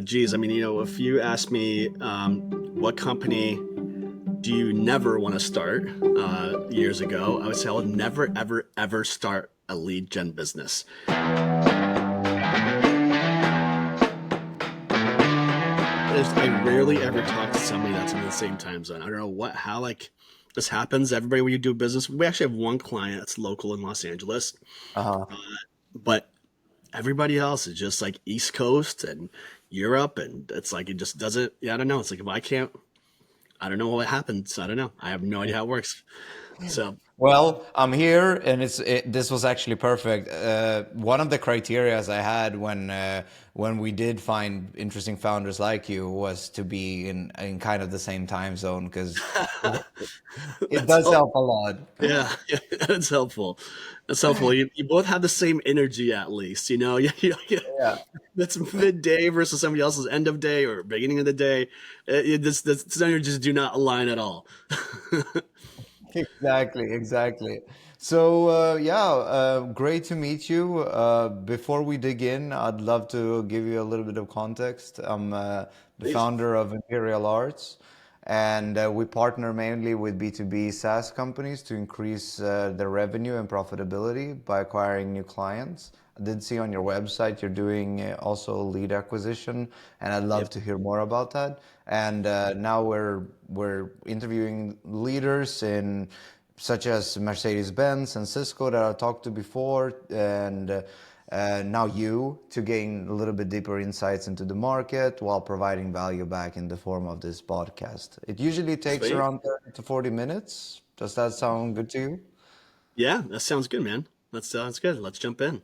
Geez, I mean, if you asked me what company do you never want to start years ago, I would say I would never, ever, ever start a lead gen business. I rarely ever talk to somebody that's in the same time zone. I don't know how like this happens. Everybody, when you do business, we actually have one client that's local in Los Angeles, Uh-huh. uh, but everybody else is just like East Coast and Europe, and it's like it just doesn't. Yeah, I don't know. It's like if I can't, I don't know what happens. I don't know. I have no idea how it works. So Well, I'm here, and this was actually perfect. One of the criterias I had when we did find interesting founders like you was to be in kind of the same time zone because it that's does all. help a lot. Yeah, yeah, that's helpful. That's helpful. You both have the same energy, at least. Yeah. That's midday versus somebody else's end of day or beginning of the day. This energies do not align at all. Exactly, exactly. So, great to meet you. Before we dig in, I'd love to give you a little bit of context. I'm the Please. founder of Imperial Arts, and we partner mainly with B2B SaaS companies to increase their revenue and profitability by acquiring new clients. I did see on your website you're doing also lead acquisition, and I'd love Yep. to hear more about that. And now we're interviewing leaders in such as Mercedes-Benz and Cisco that I talked to before, and now you to gain a little bit deeper insights into the market while providing value back in the form of this podcast. It usually takes Sweet. around 30 to 40 minutes. Does that sound good to you? Yeah, that sounds good, man. That sounds good. Let's jump in.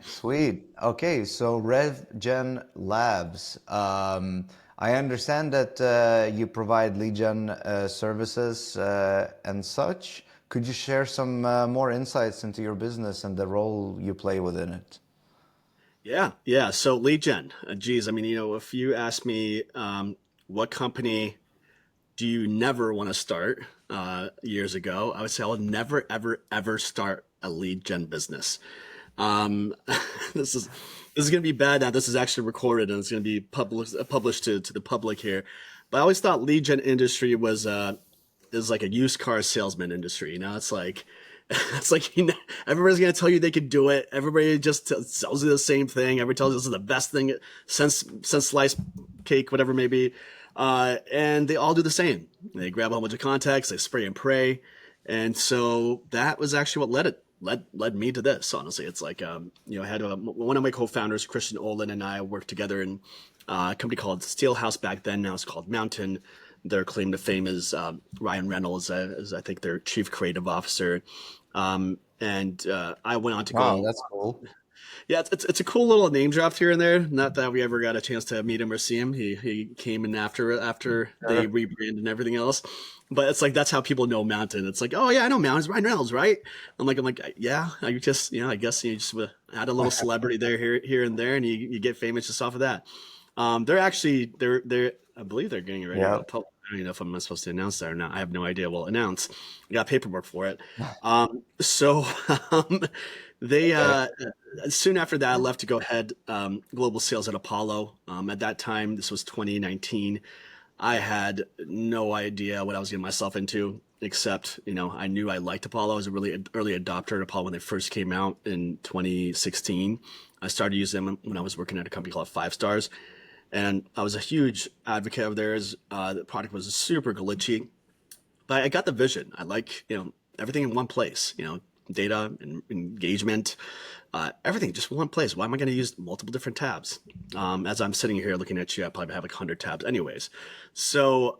Sweet. Okay, so RevGen Labs. I understand that you provide lead gen services and such. Could you share some more insights into your business and the role you play within it? Yeah, yeah. So lead gen. Geez, I mean, if you ask me what company do you never want to start years ago, I would say I would never, ever, ever start a lead gen business. Um, this is this is gonna be bad now. This is actually recorded and it's gonna be published to the public here. But I always thought lead gen industry was is like a used car salesman industry. It's like it's like everybody's gonna tell you they could do it. Everybody just sells you the same thing. Everybody tells you this is the best thing since sliced cake, whatever it may be. And they all do the same. They grab a whole bunch of contacts, they spray and pray, and so that was actually what led me to this. Honestly, it's like I had one of my co-founders, Christian Olin, and I worked together in a company called Steelhouse back then. Now it's called Mountain. Their claim to fame is Ryan Reynolds, as I think their chief creative officer. And I went on to Wow, go. that's cool. Yeah, it's a cool little name drop here and there. Not that we ever got a chance to meet him or see him. He came in after they Sure. rebranded and everything else. But it's like that's how people know Mountain. It's like, oh yeah, I know Mountain. It's Ryan Reynolds, right? I'm like, yeah. I just I guess you just add a little celebrity there, here and there, and you get famous just off of that. They're actually they're I believe they're getting ready to Yeah. go public. I don't even know if I'm supposed to announce that or not. I have no idea. We'll announce. I got paperwork for it. So they Okay. soon after that, I left to go head global sales at Apollo. At that time, this was 2019. I had no idea what I was getting myself into, except I knew I liked Apollo. I was a really early adopter at Apollo when they first came out in 2016. I started using them when I was working at a company called Five Stars, and I was a huge advocate of theirs. The product was super glitchy, but I got the vision. I like everything in one place. Data and engagement, everything just one place. Why am I going to use multiple different tabs? As I'm sitting here looking at you, I probably have like 100 tabs, anyways. So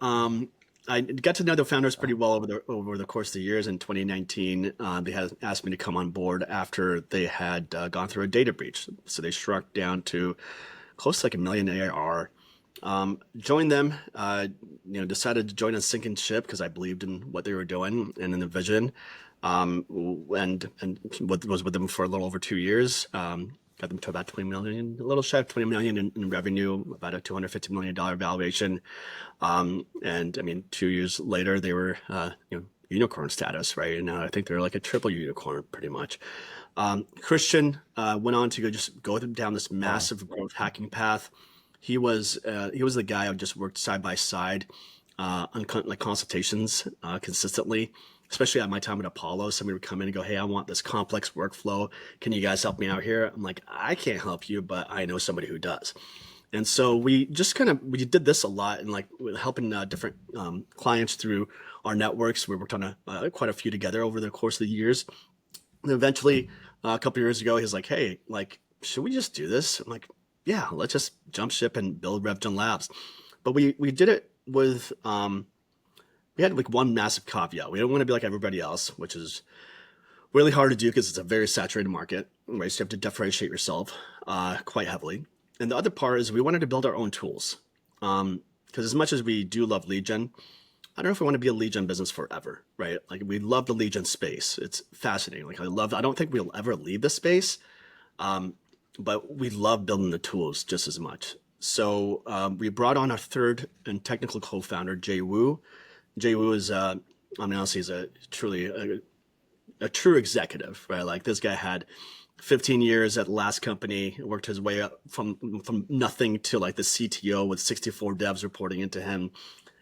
I got to know the founders pretty well over the course of the years. In 2019, they had asked me to come on board after they had gone through a data breach. So they shrunk down to close to like a million ARR. Joined them, decided to join a sinking ship because I believed in what they were doing and in the vision. And what was with them for a little over 2 years. Got them to about 20 million, a little shy of 20 million in revenue, about a $250 million valuation. And I mean, 2 years later, they were, unicorn status, right? And now I think they're like a triple unicorn pretty much. Christian went on to go down this Wow. massive growth hacking path. He was the guy I just worked side by side on like consultations consistently, especially at my time at Apollo. Somebody would come in and go, "Hey, I want this complex workflow. Can you guys help me out here?" I'm like, "I can't help you, but I know somebody who does." And so we just we did this a lot, and like helping different clients through our networks. We worked on quite a few together over the course of the years. And eventually, a couple of years ago, he's like, "Hey, like, should we just do this?" I'm like, "Yeah, let's just jump ship and build RevGen Labs." But we did it with we had like one massive caveat. We don't want to be like everybody else, which is really hard to do because it's a very saturated market, right? So you have to differentiate yourself quite heavily. And the other part is we wanted to build our own tools. Because as much as we do love lead gen, I don't know if we want to be a lead gen business forever, right? Like we love the lead gen space. It's fascinating. Like I don't think we'll ever leave the space, but we love building the tools just as much. So we brought on our third and technical co-founder, Jay Wu. Jay Wu is, I mean, honestly, he's a true executive, right? Like this guy had 15 years at the last company, worked his way up from nothing to like the CTO with 64 devs reporting into him.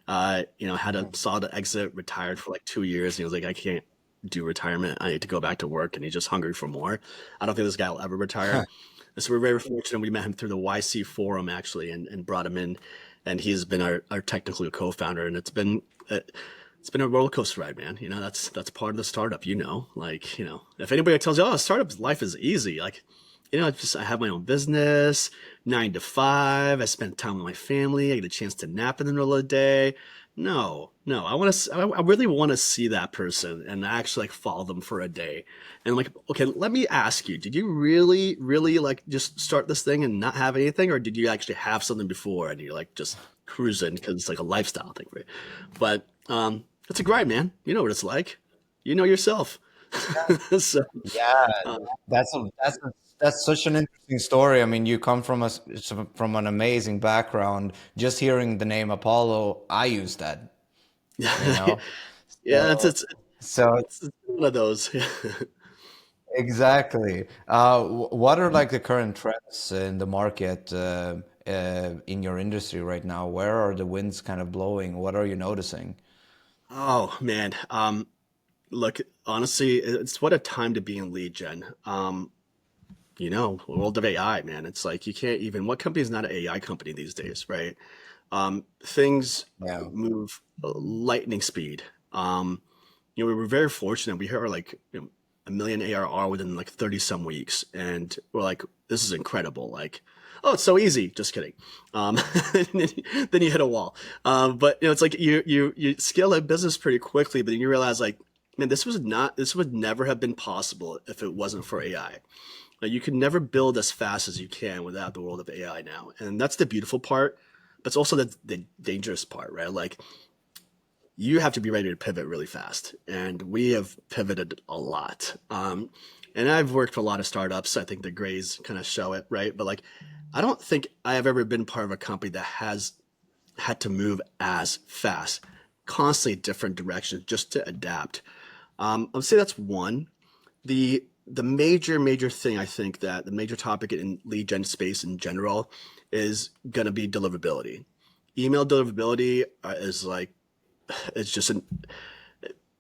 Had a solid exit, retired for like 2 years. And he was like, I can't do retirement. I need to go back to work. And he's just hungry for more. I don't think this guy will ever retire. And so we're very fortunate. We met him through the YC forum actually, and brought him in. And he's been our technical co-founder. And it's been a roller coaster ride, man. That's part of the startup, like, if anybody tells you, oh, startup life is easy, like, I have my own business, 9 to 5. I spend time with my family. I get a chance to nap in the middle of the day. No, I really want to see that person and actually like follow them for a day. And I'm like, okay, let me ask you, did you really, really like just start this thing and not have anything? Or did you actually have something before and you're like just cruising because it's like a lifestyle thing, right? But, it's a grind, man. You know what it's like. You know yourself. So, Yeah, uh, that's such an interesting story. I mean, you come from an amazing background. Just hearing the name Apollo, I use that, you yeah, know. it's So, it's so it's one of those. exactly. What are like the current trends in the market in your industry right now? Where are the winds kind of blowing? What are you noticing? Oh man. Look, honestly, it's what a time to be in lead gen. World of AI, man. It's like you can't even. What company is not an AI company these days, right? Things Yeah. move lightning speed. We were very fortunate. We hit our like a million ARR within like 30 some weeks, and we're like, this is incredible. Like, oh, it's so easy. Just kidding. Um, then you hit a wall. But it's like you scale a business pretty quickly, but then you realize like, man, this would never have been possible if it wasn't for AI. Like, you can never build as fast as you can without the world of AI now, and that's the beautiful part. But it's also the dangerous part, right? Like you have to be ready to pivot really fast. And we have pivoted a lot. And I've worked for a lot of startups. I think the grades kind of show it, right? But like, I don't think I have ever been part of a company that has had to move as fast, constantly different directions just to adapt. I would say that's one. The major thing I think that the major topic in lead gen space in general is going to be deliverability. Email deliverability is like it's just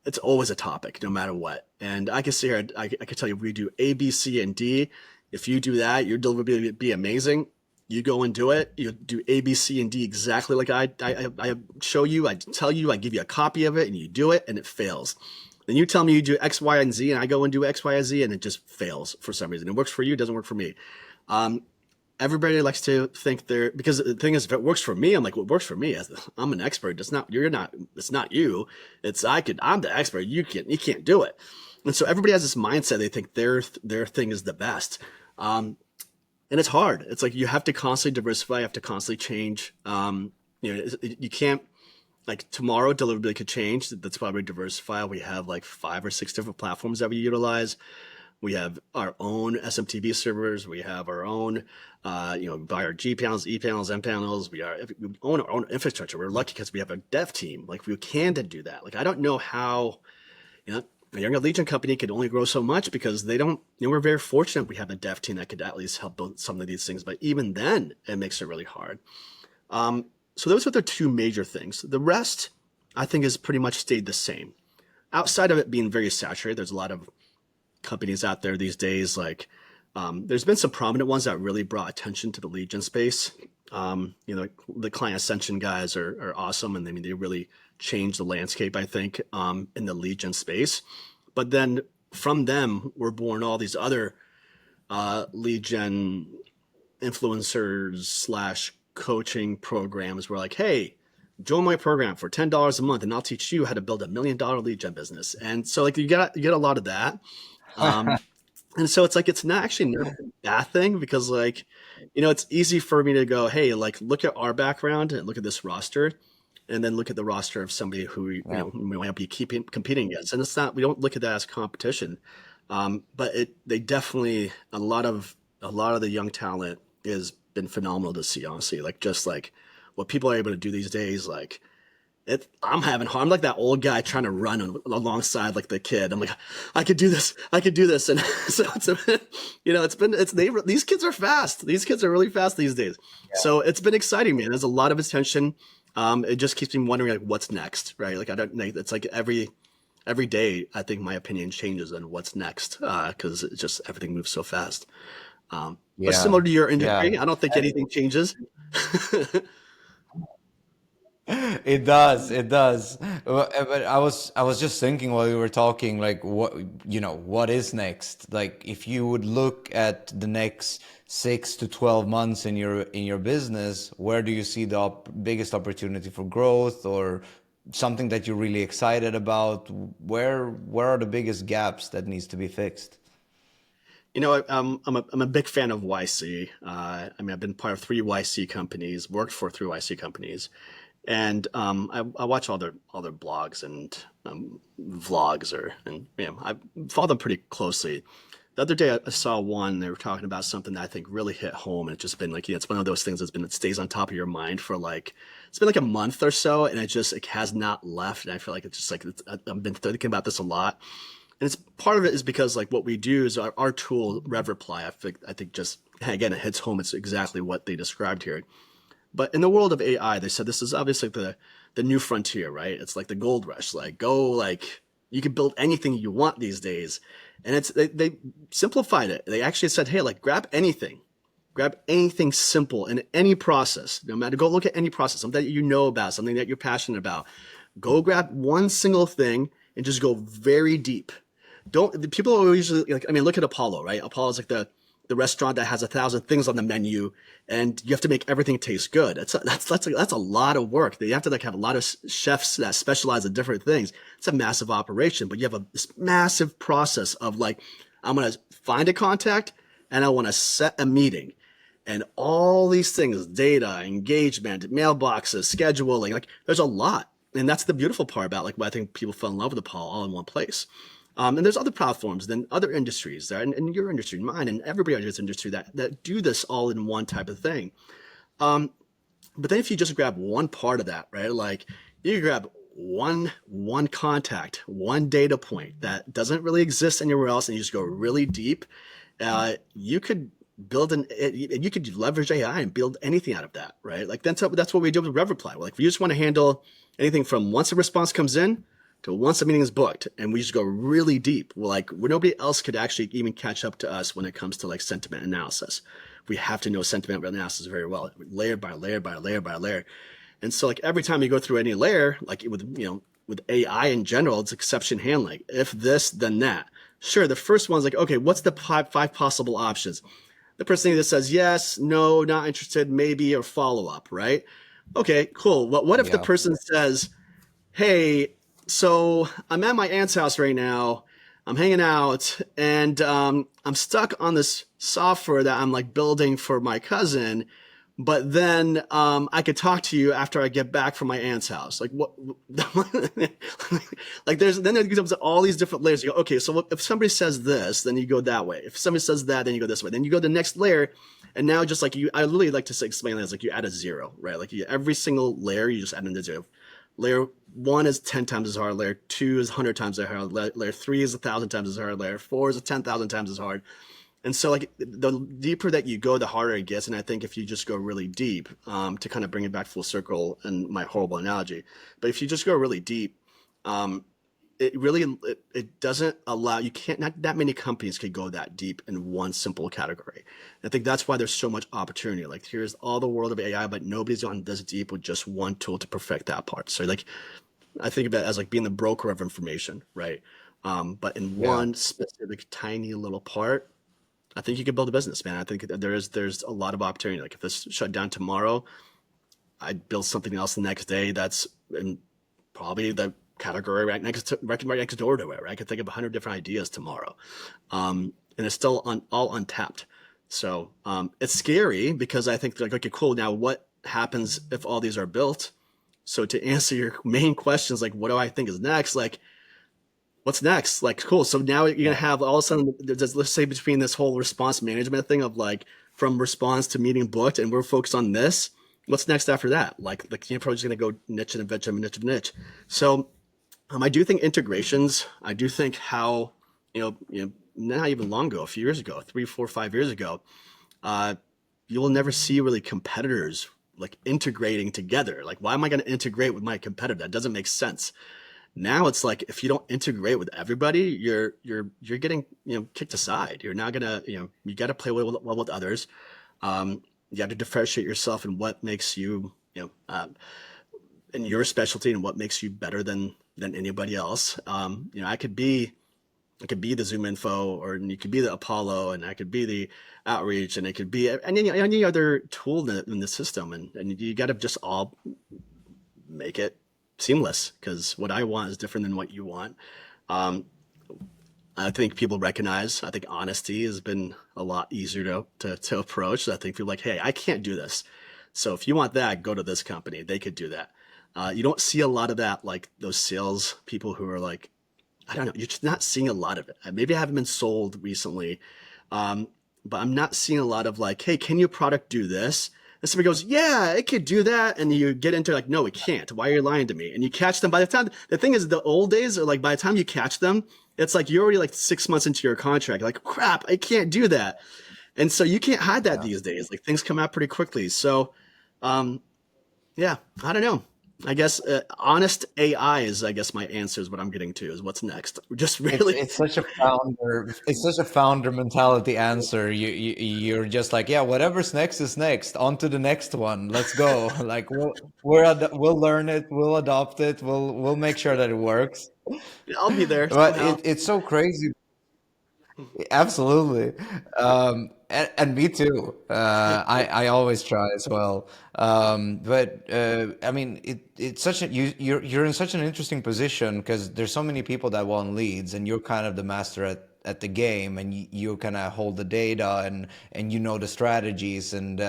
it's always a topic no matter what. And I can sit here, I can tell you, we do A, B, C, and D. If you do that, your delivery will be amazing. You go and do it. You do A, B, C, and D exactly like I show you. I tell you. I give you a copy of it, and you do it, and it fails. Then you tell me you do X, Y, and Z, and I go and do X, Y, and Z, and it just fails for some reason. It works for you, it doesn't work for me. Um, Everybody likes to think they're because the thing is, if it works for me, I'm like, what works for me? I'm an expert. It's not you're not. It's not you. I'm the expert. You can't do it. And so everybody has this mindset. They think their thing is the best. And it's hard. It's like you have to constantly diversify. You have to constantly change. You can't like tomorrow deliverability could change. That's why we diversify. We have like 5 or 6 different platforms that we utilize. We have our own SMTP servers. We have our own, buy our G panels, E panels, M panels. We own our own infrastructure. We're lucky because we have a dev team. Like we can do that. Like I don't know how, a younger Legion company could only grow so much because they don't, we're very fortunate we have a dev team that could at least help build some of these things. But even then, it makes it really hard. So those are the two major things. The rest, I think, has pretty much stayed the same. Outside of it being very saturated, there's a lot of companies out there these days. Like, there's been some prominent ones that really brought attention to the lead gen space. The Client Ascension guys are awesome, and they really changed the landscape, I think, in the lead gen space. But then from them were born all these other lead gen influencers slash coaching programs. Where like, hey, join my program for $10 a month, and I'll teach you how to build $1 million lead gen business. And so like you get a lot of that. Um, and so it's like it's not actually not a bad thing because like, it's easy for me to go, hey, like look at our background and look at this roster, and then look at the roster of somebody who Yeah. we might be competing against. And it's not, we don't look at that as competition, but they definitely, a lot of the young talent has been phenomenal to see, honestly. Like just like what people are able to do these days, like I'm like that old guy trying to run alongside like the kid. I'm like, I could do this, and so these kids are fast. These kids are really fast these days. So it's been exciting, man. There's a lot of attention. It just keeps me wondering like what's next, right? Like I don't know. It's like every day I think my opinion changes on what's next because it's just everything moves so fast. But Yeah. similar to your Yeah. industry, I don't think anything changes. It does. It does. But I was just thinking while you were talking, like what is next? Like if you would look at the next 6 to 12 months in your business, where do you see the biggest opportunity for growth, or something that you're really excited about? Where are the biggest gaps that needs to be fixed? I'm a big fan of YC. I've been part of three YC companies, worked for three YC companies, and I watch all their blogs and vlogs, I follow them pretty closely. The other day I saw one, they were talking about something that I think really hit home, and it's just been like, it's one of those things it stays on top of your mind for like, it's been like a month or so, and it has not left. And I feel like it's just like, I've been thinking about this a lot. And it's part of it is because like what we do is our tool RevReply, I think just, again, it hits home. It's exactly what they described here. But in the world of AI, they said this is obviously the new frontier, right? It's like the gold rush. Like go like you can build anything you want these days. And they simplified it. They actually said, hey, like grab anything simple in any process. No matter, go look at any process, something that you know about, something that you're passionate about. Go grab one single thing and just go very deep. Don't People are usually like, look at Apollo, right? Apollo is like the restaurant that has 1,000 things on the menu, and you have to make everything taste good. That's a lot of work. You have to like have a lot of chefs that specialize in different things. It's a massive operation, but you have this massive process of like, I'm gonna find a contact and I want to set a meeting, and all these things, data, engagement, mailboxes, scheduling. Like, there's a lot, and that's the beautiful part about like why I think people fell in love with Apollo all in one place. And there's other platforms than other industries there, and your industry, mine, and everybody in this industry that do this all in one type of thing. But then if you just grab one part of that, right? Like you grab one contact, one data point that doesn't really exist anywhere else, and you just go really deep, you could you could leverage AI and build anything out of that, right? Like that's what we do with RevReply. Like we just want to handle anything from once a response comes in to once a meeting is booked, and we just go really deep. We're like, where nobody else could actually even catch up to us when it comes to like sentiment analysis. We have to know sentiment analysis very well, layer by layer by layer by layer. And so like every time you go through any layer, like with AI in general, it's exception handling. If this, then that. Sure, the first one's like, okay, what's the five possible options? The person either says yes, no, not interested, maybe, or follow up, right? Okay, cool. What if the Yeah. person says, hey, so I'm at my aunt's house right now. I'm hanging out, and I'm stuck on this software that I'm like building for my cousin. But then I could talk to you after I get back from my aunt's house. Like what? Like there comes all these different layers. You go, okay, so if somebody says this, then you go that way. If somebody says that, then you go this way. Then you go to the next layer, and now just like I literally like to explain it as like you add a zero, right? Like every single layer, you just add in a zero. layer one is 10 times as hard, layer two is 100 times as hard, layer three is 1,000 times as hard, layer four is 10,000 times as hard. And so like the deeper that you go, the harder it gets. And I think if you just go really deep, to kind of bring it back full circle and my horrible analogy, but if you just go really deep, um, it doesn't allow, you can't, not that many companies could go that deep in one simple category. And I think that's why there's so much opportunity. Like here's all the world of AI, but nobody's gone this deep with just one tool to perfect that part. So like I think of it as like being the broker of information, right? But in Yeah. one specific tiny little part, I think you could build a business, man. I think that there's a lot of opportunity. Like if this shut down tomorrow, I'd build something else the next day that's in probably the category right next door to it. Right? I could think of 100 different ideas tomorrow, and it's still all untapped. So it's scary because I think like okay, cool. Now what happens if all these are built? So to answer your main questions, like what do I think is next? Like what's next? Like, cool. So now you're gonna Yeah. have all of a sudden, let's say between this whole response management thing of like from response to meeting booked, and we're focused on this. What's next after that? Like the key approach is gonna go niche and niche and niche and niche. So I do think integrations. I do think how not even long ago, a few years ago, 3, 4, 5 years ago, uh, you will never see really competitors like integrating together. Like, why am I going to integrate with my competitor? That doesn't make sense. Now it's like if you don't integrate with everybody, you're getting kicked aside. You're not gonna you got to play well with others. You have to differentiate yourself in what makes you in your specialty and what makes you better than anybody else. I could be the Zoom Info, or you could be the Apollo, and I could be the Outreach, and it could be any other tool in the system, and you got to just all make it seamless because what I want is different than what you want. Um, I think people recognize. I think honesty has been a lot easier to approach. I think people are like, hey, I can't do this. So if you want that, go to this company. They could do that. You don't see a lot of that, like those sales people who are like, I don't know, you're just not seeing a lot of it. Maybe I haven't been sold recently, um, but I'm not seeing a lot of like, hey, can your product do this? And somebody goes, yeah, it could do that. And you get into like, no, it can't. Why are you lying to me? And you catch them by the time, the thing is, the old days are like, by the time you catch them, it's like you're already like 6 months into your contract. Like, crap, I can't do that. And so you can't hide that Yeah. these days. Like things come out pretty quickly. So, um, yeah, I don't know. I guess honest AI is, I guess, my answer is what I'm getting to is what's next. Just It's really, it's such a founder mentality answer. You're just like, yeah, whatever's next is next. On to the next one. Let's go. Like we'll learn it, we'll adopt it, we'll make sure that it works. I'll be there But somehow. it's so crazy. Absolutely. And me too. I always try as well. But I mean, it's such a you're in such an interesting position because there's so many people that want leads, and you're kind of the master at the game, and you kind of hold the data and you know the strategies, and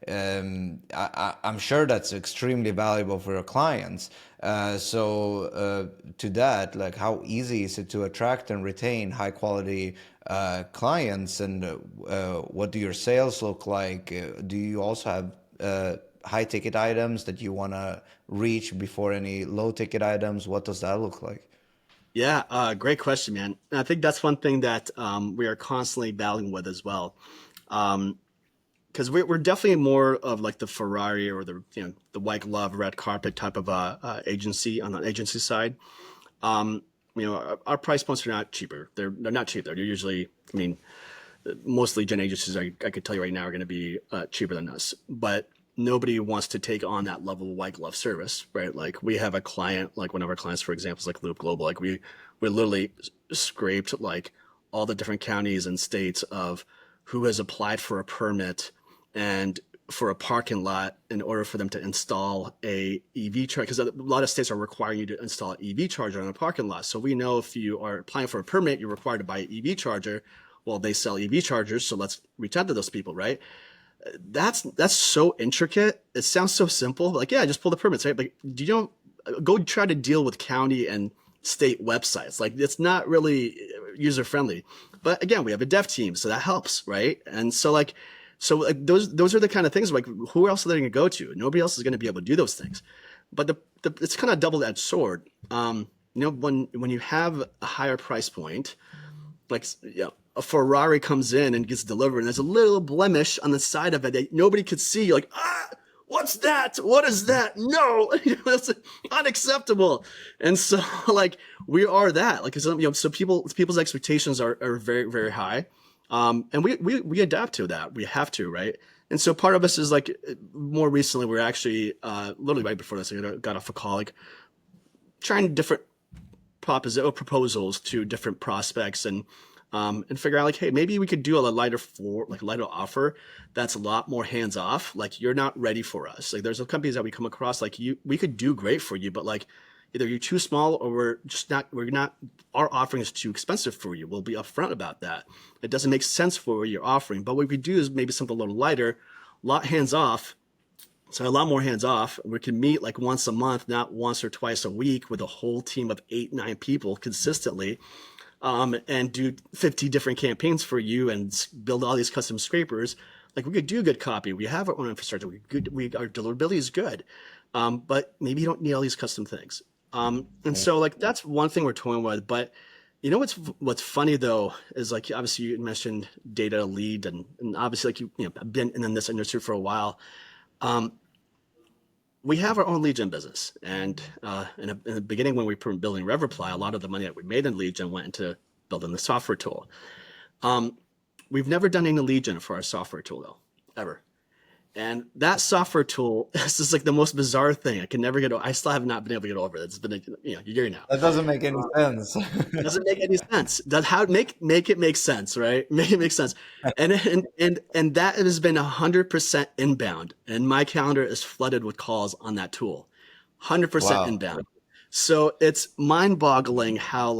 I'm sure that's extremely valuable for your clients. To that, like, how easy is it to attract and retain high quality clients, and what do your sales look like? Do you also have high ticket items that you want to reach before any low ticket items? What does that look like? Yeah, great question, man. And I think that's one thing that we are constantly battling with as well. Um, because we're definitely more of like the Ferrari or the white glove, red carpet type of agency on the agency side. Um, our price points are not cheaper. They're not cheap. They're usually, I mean, mostly gen agencies, I could tell you right now, are going to be cheaper than us. But nobody wants to take on that level of white glove service, right? Like we have a client, like one of our clients, for example, is like Loop Global. Like we literally scraped like all the different counties and states of who has applied for a permit and for a parking lot in order for them to install a EV charger, because a lot of states are requiring you to install an EV charger on a parking lot. So we know if you are applying for a permit, you're required to buy an EV charger. Well, they sell EV chargers, so let's reach out to those people, right? That's so intricate. It sounds so simple. Like, yeah, just pull the permits, right? But do you know, go try to deal with county and state websites. Like, it's not really user friendly. But again, we have a dev team, so that helps, right? And so those are the kind of things like who else are they going to go to? Nobody else is going to be able to do those things. but it's kind of a double-edged sword. When you have a higher price point, like a Ferrari comes in and gets delivered, and there's a little blemish on the side of it that nobody could see. You're like, what's that? What is that? No, it's unacceptable. And so, like, we are that. Like, so people's expectations are very, very high, and we adapt to that. We have to, right? And so part of us is like, more recently, we're actually literally right before this, I got off a call, like trying different proposals to different prospects and figure out like, hey, maybe we could do a lighter offer that's a lot more hands off. Like, you're not ready for us. Like, there's some companies that we come across, like, we could do great for you, but like either you're too small or we're not our offering is too expensive for you. We'll be upfront about that. It doesn't make sense for what you're offering. But what we do is maybe something a little lighter, a lot hands off. So a lot more hands off. We can meet like once a month, not once or twice a week, with a whole team of 8, 9 people consistently, and do 50 different campaigns for you and build all these custom scrapers. Like, we could do good copy. We have our own infrastructure. Our deliverability is good, but maybe you don't need all these custom things. And so like that's one thing we're toying with. But what's funny though is, like, obviously you mentioned data lead, and obviously, like, been in this industry for a while. We have our own lead gen business, and in the beginning, when we were building RevReply, a lot of the money that we made in lead gen went into building the software tool. We've never done any lead gen for our software tool though, ever. And that software tool is just like the most bizarre thing. I can never get. I still have not been able to get over it. It's been a year now. That doesn't make any sense. Doesn't make any sense. Does how make it make sense, right? Make it make sense. And that has been 100% inbound, and my calendar is flooded with calls on that tool. 100% Wow. inbound. So it's mind-boggling how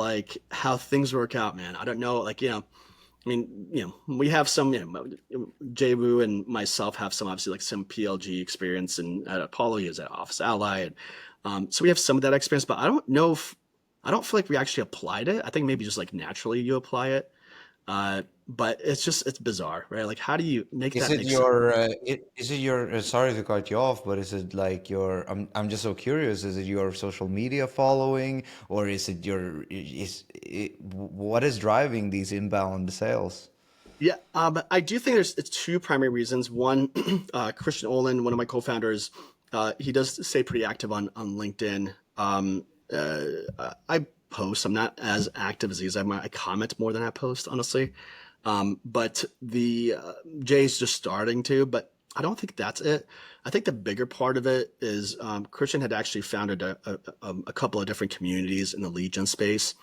things work out, man. I don't know, like, I mean, we have some, Jay Wu and myself have some, obviously, like, some PLG experience, and at Apollo, he was at Office Ally, and so we have some of that experience. But I don't feel like we actually applied it. I think maybe just like naturally you apply it, but it's bizarre, right? Like, how do you make Is that it make sense? your is it your sorry to cut you off, but is it like your I'm just so curious, is it your social media following, or is it what is driving these inbound sales? Yeah, I do think it's two primary reasons. One, Christian Olin, one of my co-founders, he does stay pretty active on LinkedIn. I post. I'm not as active as he is. I comment more than I post, honestly. But the Jay's just starting to, but I don't think that's it. I think the bigger part of it is, Christian had actually founded a couple of different communities in the lead gen space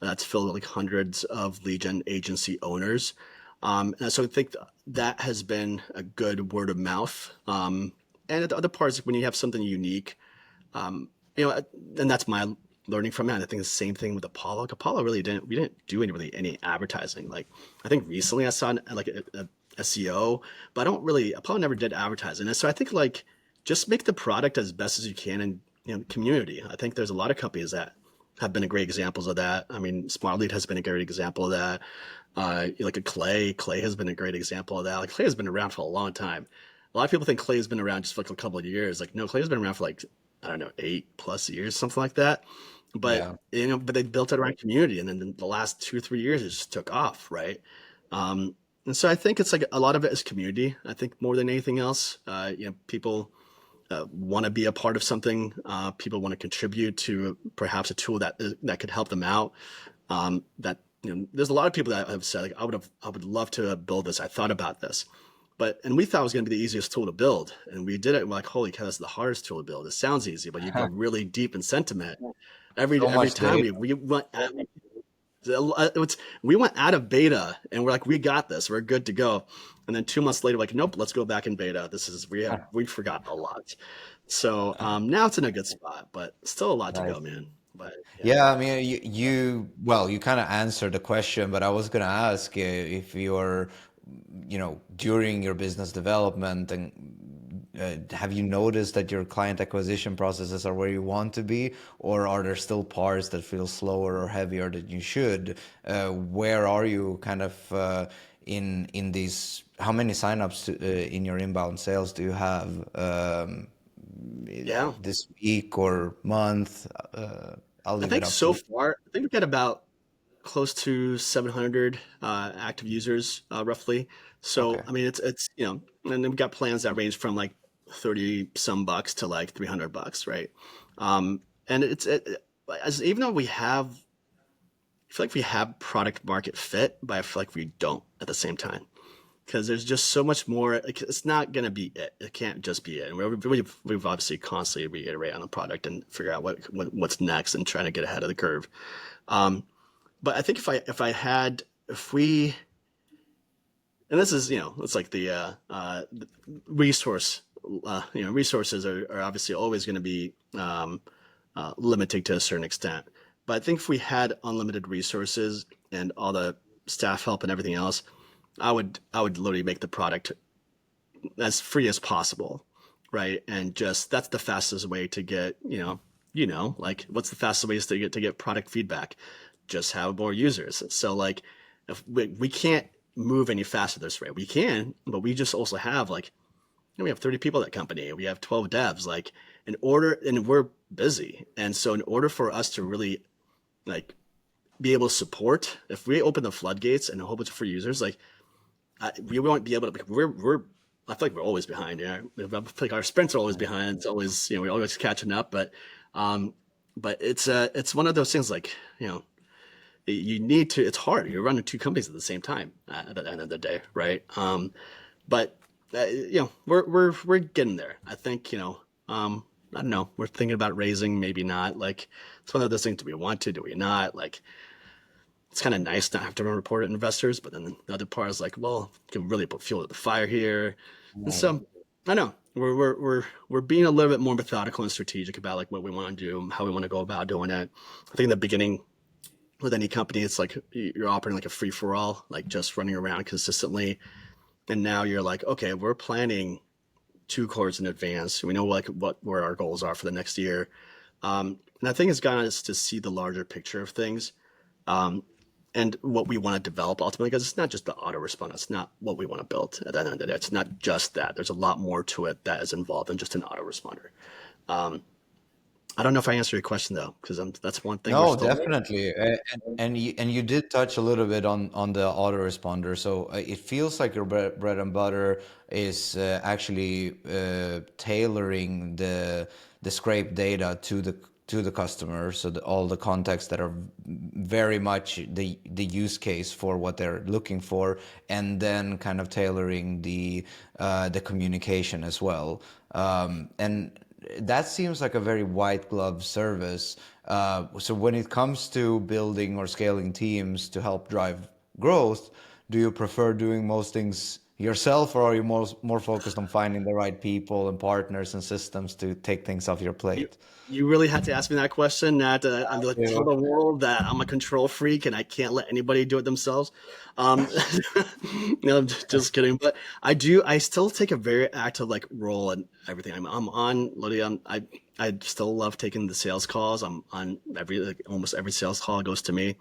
that's filled with like hundreds of lead gen agency owners. And so I think that has been a good word of mouth. And the other part is when you have something unique, um, and that's my learning from it. And I think the same thing with Apollo. Like, Apollo we didn't do any advertising. Like, I think recently I saw like a SEO, but Apollo never did advertising. And so I think, like, just make the product as best as you can, and community. I think there's a lot of companies that have been great examples of that. I mean, Smart Lead has been a great example of that. Like a Clay has been a great example of that. Like, Clay has been around for a long time. A lot of people think Clay has been around just for like a couple of years. Like, no, Clay has been around for like, I don't know, 8+ years, something like that. But Yeah. but they built it around community, and then the last 2 or 3 years it just took off, right? And so I think it's like a lot of it is community. I think more than anything else, people want to be a part of something. People want to contribute to perhaps a tool that could help them out. That there's a lot of people that have said, like, I would love to build this. I thought about this, and we thought it was going to be the easiest tool to build, and we did it. And we're like, holy cow, that's the hardest tool to build. It sounds easy, but you go really deep in sentiment. Every So every much time data. we went out of beta, and we're like, we got this, we're good to go. And then 2 months later, like, nope, let's go back in beta. We forgot a lot. So now it's in a good spot, but still a lot to Nice. go, man. But yeah. Yeah, I mean, you kind of answered the question, but I was gonna ask if you're, during your business development, and have you noticed that your client acquisition processes are where you want to be, or are there still parts that feel slower or heavier than you should? Where are you kind of in these? How many signups in your inbound sales do you have Yeah. this week or month? I'll I leave it think up to so you. far, I think we got about close to 700 active users, roughly. So, Okay. I mean, it's and then we've got plans that range from like 30 some bucks to like $300, right? And as even though I feel like we have product market fit, but I feel like we don't at the same time because there's just so much more. Like, it's not gonna be it. It can't just be it. And we've obviously constantly reiterate on the product and figure out what's next and trying to get ahead of the curve. Um, but I think if we and this is it's like the resource resources are obviously always going to be limited to a certain extent. But I think if we had unlimited resources and all the staff help and everything else, I would literally make the product as free as possible, right? And just that's the fastest way to get like what's the fastest ways to get product feedback? Just have more users. So like if we can't move any faster this way. We can, but we just also have like we have 30 people at that company. We have 12 devs. Like and we're busy. And so in order for us to really like be able to support, if we open the floodgates and a whole bunch of free users, like we won't be able to. We're I feel like we're always behind. Yeah, I feel like our sprints are always behind. It's always we're always catching up. Um, but it's one of those things like you need to. It's hard. You're running two companies at the same time at the end of the day, right? But we're getting there. I think I don't know. We're thinking about raising, maybe not. Like it's one of those things. Do we want to? Do we not? Like it's kind of nice not have to report to investors, but then the other part is like, well, you can really put fuel to the fire here. And Right. so I know we're being a little bit more methodical and strategic about like what we want to do, how we want to go about doing it. I think in the beginning with any company, it's like you're operating like a free for all, like just running around consistently. And now you're like, okay, we're planning 2 quarters in advance. We know like where our goals are for the next year. And I think it's gotten us to see the larger picture of things. Um, and what we want to develop ultimately, because it's not just the autoresponder. It's not what we want to build at the end of the day. It's not just that. There's a lot more to it that is involved than just an autoresponder. Um, I don't know if I answered your question though, because that's one thing we're No, still. definitely. And you did touch a little bit on the autoresponder. So it feels like your bread and butter is actually tailoring the scrape data to the customer, so all the contexts that are very much the use case for what they're looking for, and then kind of tailoring the communication as well. And that seems like a very white glove service. So when it comes to building or scaling teams to help drive growth, do you prefer doing most things yourself, or are you more focused on finding the right people and partners and systems to take things off your You plate? you really had to ask me that question. Not I'm like Yeah. tell the world that I'm a control freak and I can't let anybody do it themselves. Um, no, I'm just kidding. But I do. I still take a very active like role in everything. I'm on. Literally, I still love taking the sales calls. I'm on almost every sales call goes to me.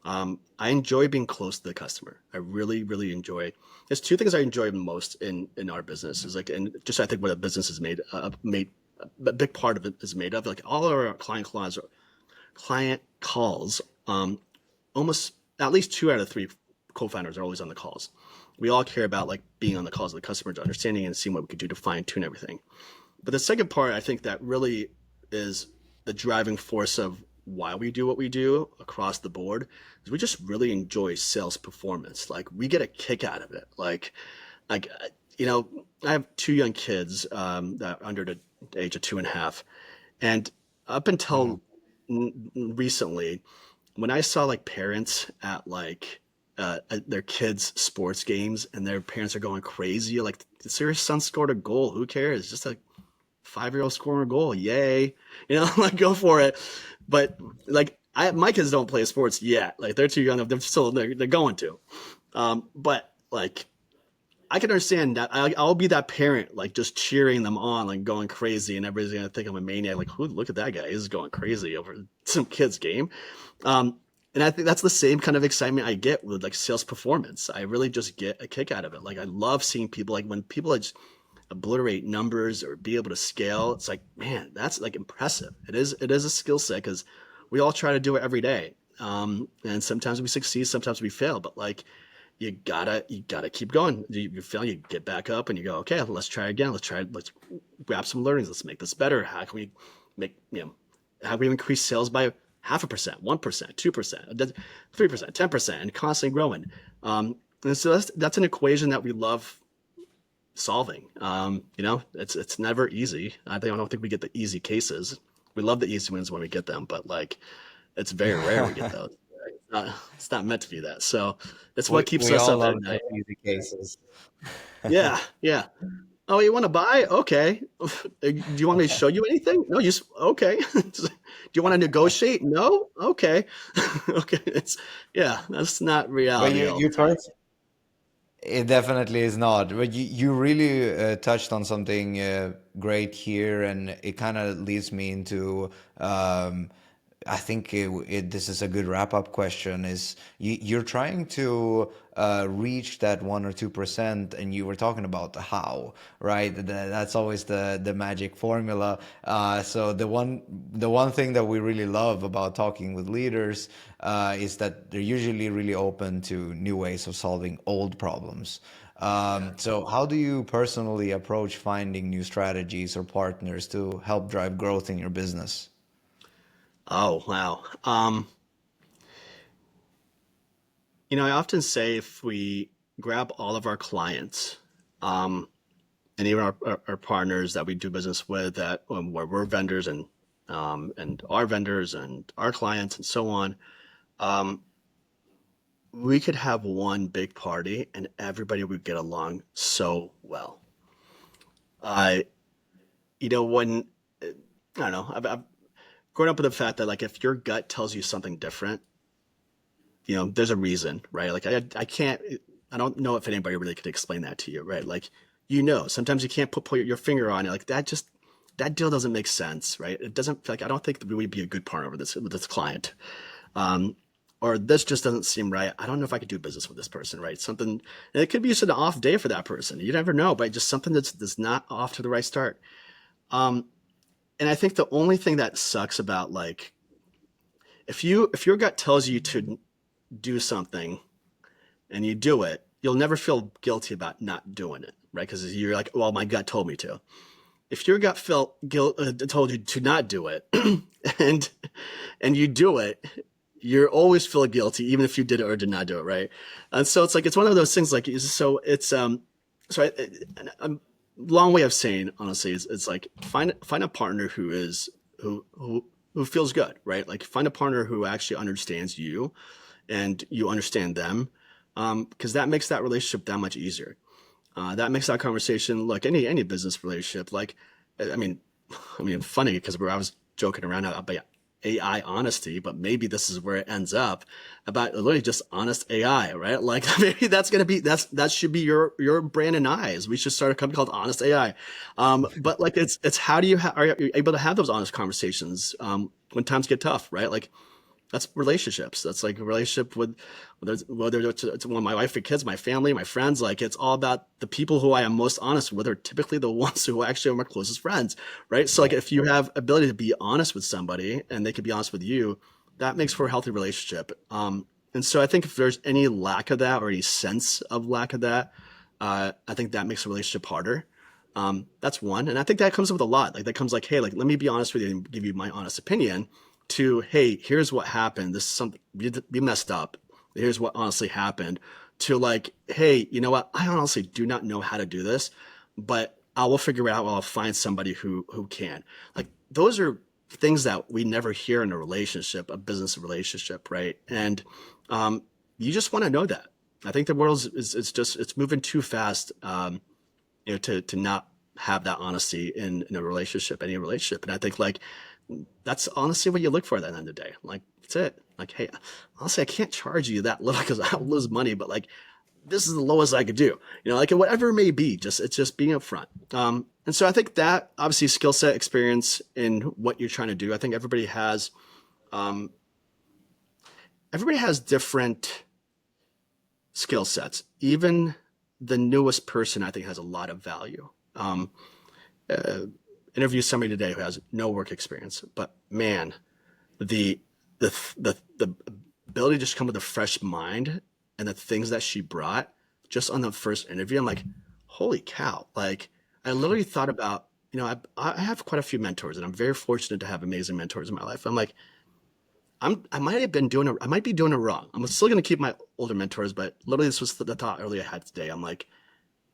I enjoy being close to the customer. I really, really enjoy. There's two things I enjoy most in our business is like, and just I think what a business is made a big part of it is made of like all our client calls. Almost at least 2 out of 3 co-founders are always on the calls. We all care about like being on the calls of the customers, understanding and seeing what we could do to fine tune everything. But the second part, I think that really is the driving force of why we do what we do across the board is we just really enjoy sales performance. Like we get a kick out of it. Like I have 2 young kids that are under the age of 2.5, and up Mhm. until recently, when I saw like parents at like at their kids' sports games and their parents are going crazy, like, your son scored a goal. Who cares? Just a 5-year-old scoring a goal. Yay. Like go for it. But like my kids don't play sports yet. Like they're too young. They're going to. But like I can understand that. I'll be that parent, like just cheering them on, like going crazy, and everybody's gonna think I'm a maniac. Like, who? Look at that guy! He's going crazy over some kid's game. Um, and I think that's the same kind of excitement I get with like sales performance. I really just get a kick out of it. Like I love seeing people, like when people obliterate numbers or be able to scale. It's like, man, that's like impressive. It is a skill set because we all try to do it every day. And sometimes we succeed, sometimes we fail, but like you gotta keep going. You fail, you get back up and you go, okay, let's try again. Let's grab some learnings. Let's make this better. How can we make, how can we increase sales by 0.5%, 1%, 2%, 3%, 10%, and constantly growing. And so that's an equation that we love solving. It's never easy. I don't think we get the easy cases. We love the easy ones when we get them, but like it's very rare we get those. It's not meant to be that. So it's what keeps We us all up love at those night. easy cases. Yeah, yeah. Oh, you want to buy? Okay. Do you want me to show you anything? No, you okay. Do you want to negotiate? No? Okay. Okay. Yeah, that's not But reality all the you time. first, it definitely is not. But you really touched on something great here, and it kind of leads me into. I think this is a good wrap up question. Is you're trying to reach that 1 or 2%, and you were talking about the how, right? That's always the magic formula. So the one thing that we really love about talking with leaders is that they're usually really open to new ways of solving old problems. So how do you personally approach finding new strategies or partners to help drive growth in your business? Oh, wow. I often say if we grab all of our clients, um, and even our partners that we do business with that where we're vendors and our vendors and our clients and so on, um, we could have one big party and everybody would get along so well. I, when I don't know, I've grown up with the fact that like if your gut tells you something different, there's a reason, right? Like I can't, I don't know if anybody really could explain that to you, right? Like, sometimes you can't put your finger on it. Like that deal doesn't make sense, right? It doesn't like, I don't think that we would be a good partner with this client. Um, or this just doesn't seem right. I don't know if I could do business with this person, right? Something, and it could be just an off day for that person. You never know, but just something that's not off to the right start. Um, and I think the only thing that sucks about like, if your gut tells you to do something and you do it, you'll never feel guilty about not doing it, right? Because you're like, well, my gut told me to. If your gut felt told you to not do it, and and you do it, you always feel guilty, even if you did it or did not do it, right? And so it's like it's one of those things. Like so, it's so a long way of saying honestly is it's like find a partner who feels good, right? Like find a partner who actually understands you and you understand them, because that makes that relationship that much easier. That makes that conversation, look, any business relationship, like, I mean, funny because I was joking around about AI honesty, but maybe this is where it ends up about literally just honest AI, right? Like maybe that should be your brand and eyes. We should start a company called Honest AI. But like it's how do are you able to have those honest conversations when times get tough, right? Like that's relationships. That's like a relationship with whether it's one of my wife and kids, my family, my friends. Like it's all about the people who I am most honest with are typically the ones who actually are my closest friends, right? So like if you have ability to be honest with somebody and they can be honest with you, that makes for a healthy relationship. And so I think if there's any lack of that or any sense of lack of that, I think that makes a relationship harder. That's one, and I think that comes with a lot. Like that comes like, hey, like let me be honest with you and give you my honest opinion to, hey, here's what happened. This is something we messed up. Here's what honestly happened. To like, hey, you know what? I honestly do not know how to do this, but I will figure it out. I'll find somebody who can. Like those are things that we never hear in a relationship, a business relationship, right? And you just want to know that. I think the world is it's moving too fast, to not have that honesty in a relationship, any relationship. And I think like that's honestly what you look for at the end of the day. Like that's it. Like, hey, honestly, I can't charge you that little because I'll lose money, but like this is the lowest I could do. Like whatever it may be, it's just being upfront. And so I think that obviously skill set, experience in what you're trying to do. I think um, everybody has different skill sets. Even the newest person, I think, has a lot of value. uh, interview somebody today who has no work experience, but man, the the ability to just come with a fresh mind and the things that she brought just on the first interview, I'm like, holy cow! Like I literally thought about, I have quite a few mentors, and I'm very fortunate to have amazing mentors in my life. I'm like, I might have been doing it. I might be doing it wrong. I'm still going to keep my older mentors, but literally this was the thought earlier I had today. I'm like,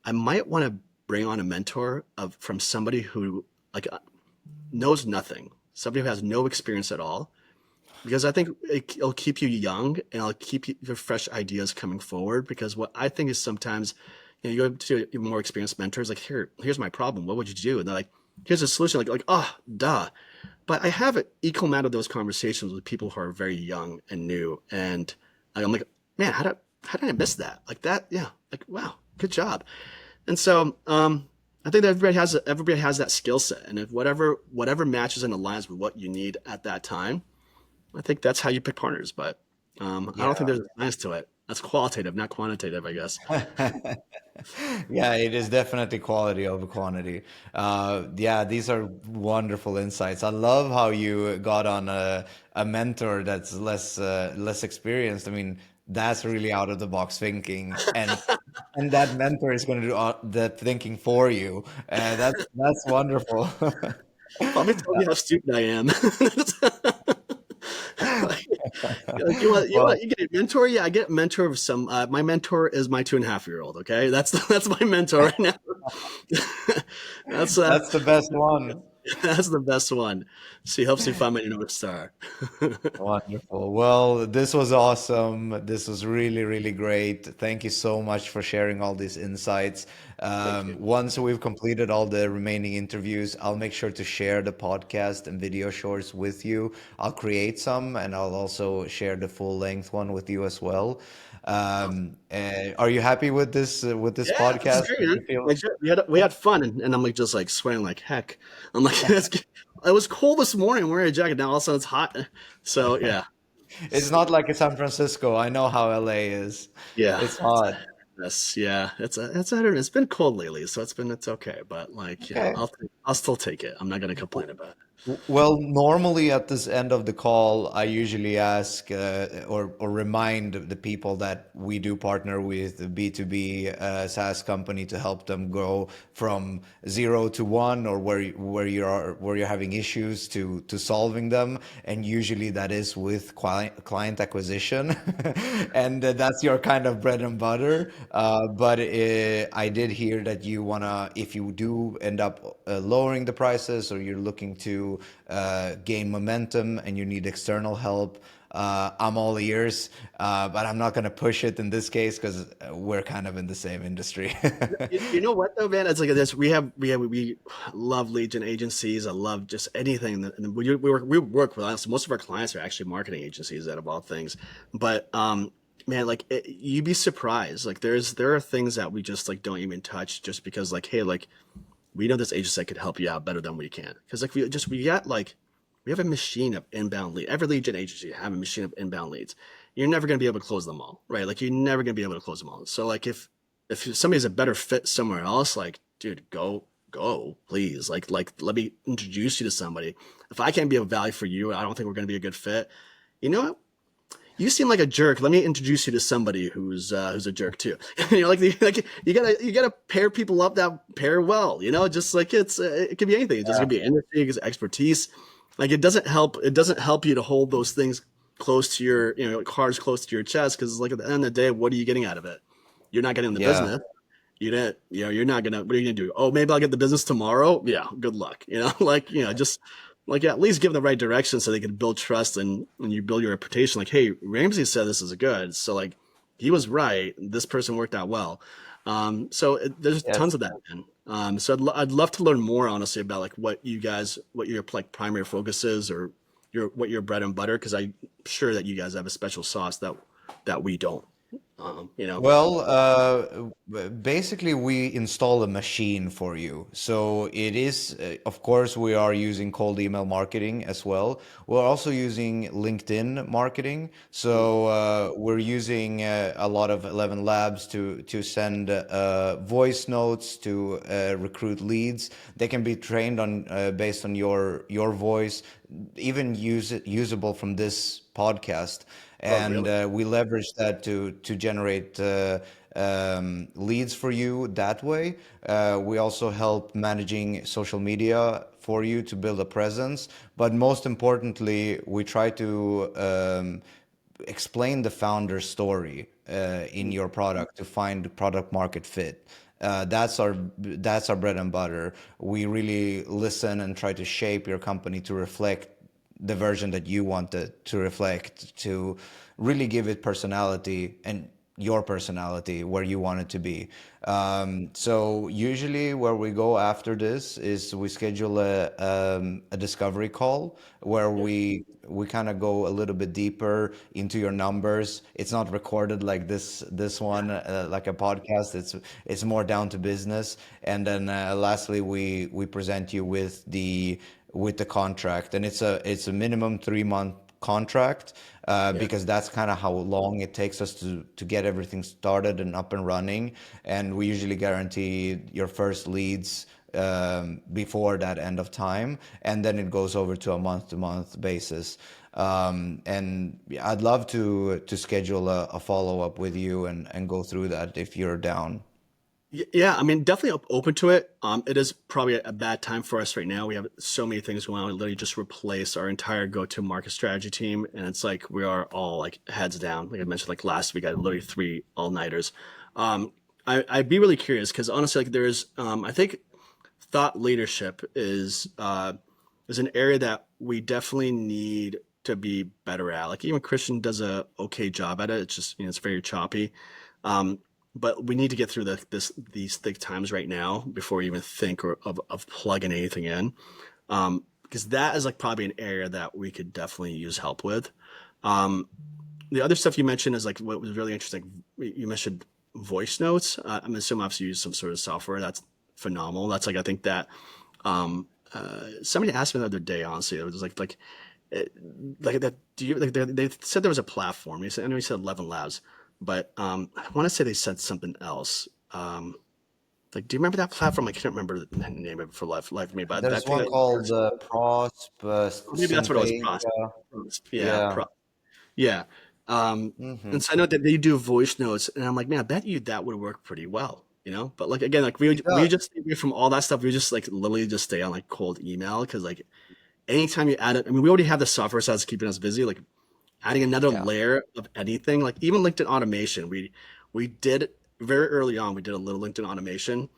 I might want to bring on a mentor from somebody who like knows nothing, somebody who has no experience at all, because I think it'll keep you young and it'll keep your fresh ideas coming forward. Because what I think is sometimes, you go to your more experienced mentors, like, here's my problem. What would you do? And they're like, here's a solution. Oh, duh. But I have an equal amount of those conversations with people who are very young and new, and I'm like, man, how did I miss that? Like that, yeah. Like, wow, good job. And so, I think that everybody has that skill set, and if whatever matches and aligns with what you need at that time, I think that's how you pick partners. But I don't think Yeah. there's a science to it. That's qualitative, not quantitative, I guess. Yeah, it is definitely quality over quantity. Yeah, these are wonderful insights. I love how you got on a mentor that's less experienced. I mean, that's really out of the box thinking, and that mentor is going to do the thinking for you. That's wonderful. Well, let me tell you how stupid I am. Like, Well, you get a mentor? Yeah, I get a mentor of some. My mentor is my 2.5-year-old. Okay, that's my mentor right now. that's that's the best one. that's the best one. She helps me find my North Star. Wonderful. Well, this was awesome. This was really, really great. Thank you so much for sharing all these insights. Thank you. Once we've completed all the remaining interviews, I'll make sure to share the podcast and video shorts with you. I'll create some and I'll also share the full length one with you as well. Awesome. Are you happy with this Yeah, this is podcast? great, Do man. you feel Like we had fun, and I'm like just like sweating like heck. I'm like, it was cold this morning. I'm wearing a jacket. Now all of a sudden it's hot. So yeah, it's not like in San Francisco. I know how LA is. yeah, It's hot. yeah. I don't know. It's been cold lately, so it's okay. But like, Okay. I'll still take it. I'm not gonna complain about it. Well, normally at this end of the call, I usually ask or remind the people that we do partner with a B2B SaaS company to help them go from 0 to 1, or where you're having issues to solving them, and usually that is with client acquisition, and that's your kind of bread and butter. But I did hear that you wanna, if you do end up lowering the prices, or you're looking to gain momentum and you need external help, I'm all ears. But I'm not going to push it in this case because we're kind of in the same industry. You know what though, man? It's like this. We love lead gen agencies. I love just anything. And we work with honestly, most of our clients are actually marketing agencies out of all things. But man, like you'd be surprised. Like there are things that we just like don't even touch just because like, hey, like we know this agency that could help you out better than we can. Because like we have a machine of inbound lead. Every lead gen agency have a machine of inbound leads. You're never going to be able to close them all, right? Like you're never going to be able to close them all. So like if somebody's a better fit somewhere else, like dude, go, please. Like let me introduce you to somebody. If I can't be of value for you, I don't think we're going to be a good fit. You know what? You seem like a jerk. Let me introduce you to somebody who's a jerk too. Like you gotta pair people up that pair well. Just like it could be anything. It just could be industry, it's expertise. Like it doesn't help. It doesn't help you to hold those things close to your cards close to your chest, because like at the end of the day, what are you getting out of it? You're not getting the Yeah. business. You didn't. You're not gonna. What are you gonna do? Oh, maybe I'll get the business tomorrow. Yeah, good luck. Like just like at least give them the right direction so they can build trust, and you build your reputation. Like, hey, Ramsey said this is good, so like he was right. This person worked out well. So there's Yes. tons of that, man. So I'd love to learn more honestly about like what your like primary focus is, or what your bread and butter, because I'm sure that you guys have a special sauce that we don't. You know. Well, basically, we install a machine for you. So it is, of course, we are using cold email marketing as well. We're also using LinkedIn marketing. So we're using a lot of 11 Labs to send voice notes to recruit leads. They can be trained on based on your voice, even usable from this podcast, Oh, and really? we leverage that to generate leads for you that way. We also help managing social media for you to build a presence, but most importantly, we try to explain the founder story in your product to find product market fit. That's our bread and butter. We really listen and try to shape your company to reflect the version that you want it to reflect, to really give it personality and your personality where you want it to be. So usually where we go after this is we schedule a discovery call where Yeah. we kind of go a little bit deeper into your numbers. It's not recorded like this one, like a podcast. It's more down to business. And then lastly, we present you with the contract, and it's a minimum 3 month contract Yeah. because that's kind of how long it takes us to get everything started and up and running. And we usually guarantee your first leads before that end of time, and then it goes over to a month-to-month basis. And I'd love to schedule a follow-up with you and go through that if you're down. Yeah, I mean, definitely open to it. It is probably a bad time for us right now. We have so many things going on. We literally just replaced our entire go-to-market strategy team, and it's like we are all like heads down. Like I mentioned, like last week, I had literally three all-nighters. Um, I'd be really curious because honestly, like there's, I think thought leadership is an area that we definitely need to be better at. Like even Christian does a okay job at it. It's just it's very choppy. Um, but we need to get through these thick times right now before we even think of plugging anything in. Because that is like probably an area that we could definitely use help with. Um, the other stuff you mentioned is like what was really interesting. You mentioned voice notes. I'm assuming obviously you use some sort of software that's phenomenal. That's like I think that somebody asked me the other day. Honestly, it was it, like that. Do you like they said there was a platform? He said I know he said 11 Labs, but I want to say they said something else. Like, do you remember that platform? I can't remember the name of it for life of me, but I There's think one that called Prosp, maybe that's what it was. Synthesia. Yeah, Yeah. yeah. Um, Hmm. and so I know that they do voice notes, and I'm like, man, I bet you that would work pretty well, you know? But like again, like It we does. just stay away from all that stuff. We just like literally just stay on like cold email because like anytime you add it, I mean, we already have the software so that's keeping us busy. Like adding another Yeah. layer of anything, like even LinkedIn automation, we did very early on. We did a little LinkedIn automation,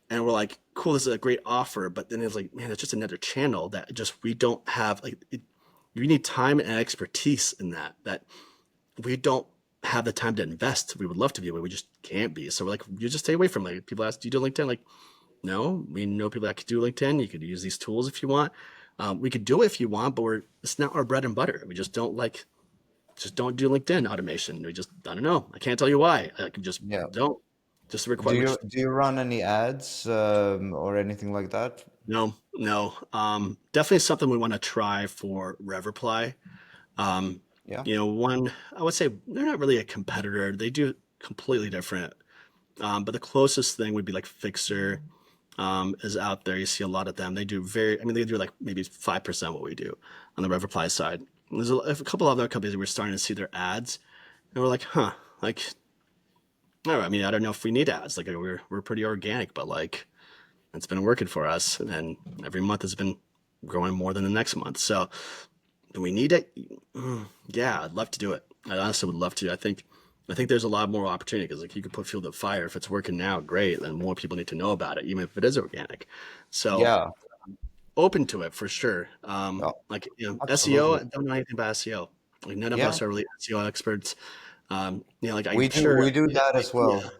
and we're like, cool, this is a great offer. But then it's like, man, it's just another channel that just we don't have like. You need time and expertise in that we don't have the time to invest. We would love to be, but we just can't be. So we're like, you just stay away from it. People ask, do you do LinkedIn? Like, no, we know people that could do LinkedIn. You could use these tools if you want. We could do it if you want, but it's not our bread and butter. We just don't do LinkedIn automation. We just, I don't know. I can't tell you why. I can just Yeah. don't. Just Do require, you which do you run any ads or anything like that? no, no. Definitely something we want to try for RevReply. Um, Yeah. one, I would say they're not really a competitor. They do completely different. But the closest thing would be like Fixer is out there. You see a lot of them. They do I mean, they do like maybe 5% what we do on the RevReply side. And there's a couple other companies we're starting to see their ads, and we're like, huh, like, all right, I mean, I don't know if we need ads. Like, we're pretty organic, but like, it's been working for us, and every month has been growing more than the next month. So, do we need it? Yeah, I'd love to do it. I honestly would love to. I think there's a lot more opportunity because like you could put fuel to fire. If it's working now, great. Then more people need to know about it, even if it is organic. So Yeah. open to it for sure. Yeah. Like SEO, Absolutely. I don't know anything about SEO. Like none of Yeah. us are really SEO experts. Like I'm We do sure we do I get that an as idea. well.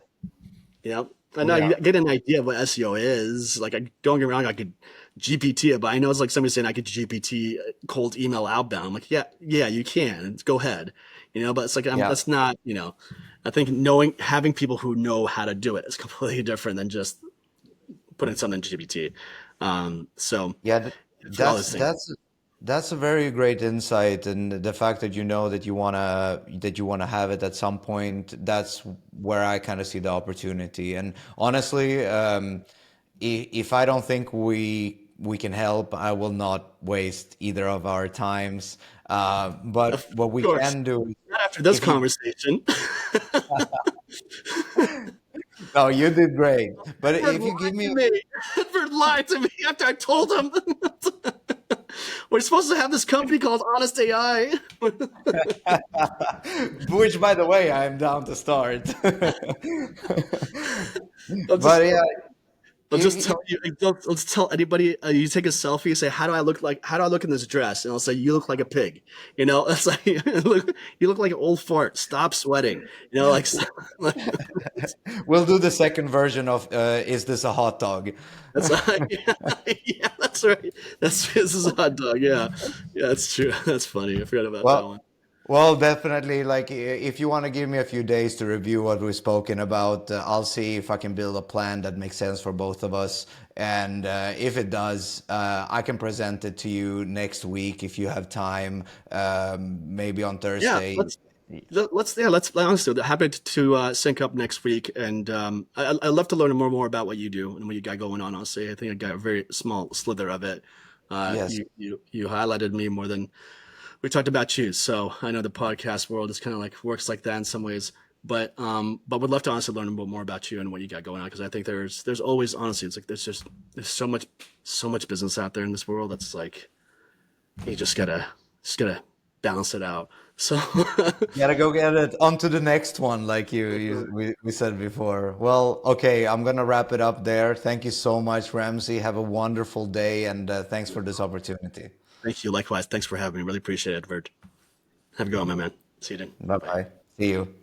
You know, I know Yeah. you get an idea of what SEO is. Like, don't get me wrong, I could GPT it, but I know it's like somebody saying I could GPT cold email outbound. I'm like, yeah, yeah, you can. Go ahead. But it's like Yeah. that's not. I think having people who know how to do it is completely different than just putting something in GPT. So Yeah, it's all these things. that's a very great insight, and the fact that you know that you wanna have it at some point, that's where I kind of see the opportunity. And honestly, if I don't think we can help, I will not waste either of our times. Of But what we course, can do, not after this if you conversation. no, you did great. But Edward if you give lied me to me. Edward lied to me after I told him. We're supposed to have this company called Honest AI. which, by the way, I am down to start. They'll just But yeah, they'll just if tell you. They'll just tell anybody. You take a selfie. Say, "How do I look like? How do I look in this dress?" And I'll say, "You look like a pig." You know, it's like you look like an old fart. Stop sweating. You know, like we'll do the second version of "Is this a hot dog?" that's yeah, yeah, that's right. This is a hot dog. Yeah, yeah, that's true. That's funny. I forgot about that Well, one. well, definitely. Like, if you want to give me a few days to review what we've spoken about, I'll see if I can build a plan that makes sense for both of us. And if it does, I can present it to you next week if you have time, maybe on Yeah, Thursday. let's honestly happy to sync up next week, and I love to learn more about what you do and what you got going on. Honestly, I think I got a very small slither of it. Yes. You highlighted me more than we talked about you, so I know the podcast world is kind of like works like that in some ways. But would love to honestly learn a bit more about you and what you got going on because I think there's always honestly it's like there's so much business out there in this world that's like you just gotta balance it out. So Gotta go get it. On to the next one, like we said before. Well, okay, I'm gonna wrap it up there. Thank you so much, Ramsey. Have a wonderful day, and thanks for this opportunity. thank you. Likewise. Thanks for having me. Really appreciate it, Edward. Have a good one, my man. See you then. Bye Bye. bye. See you.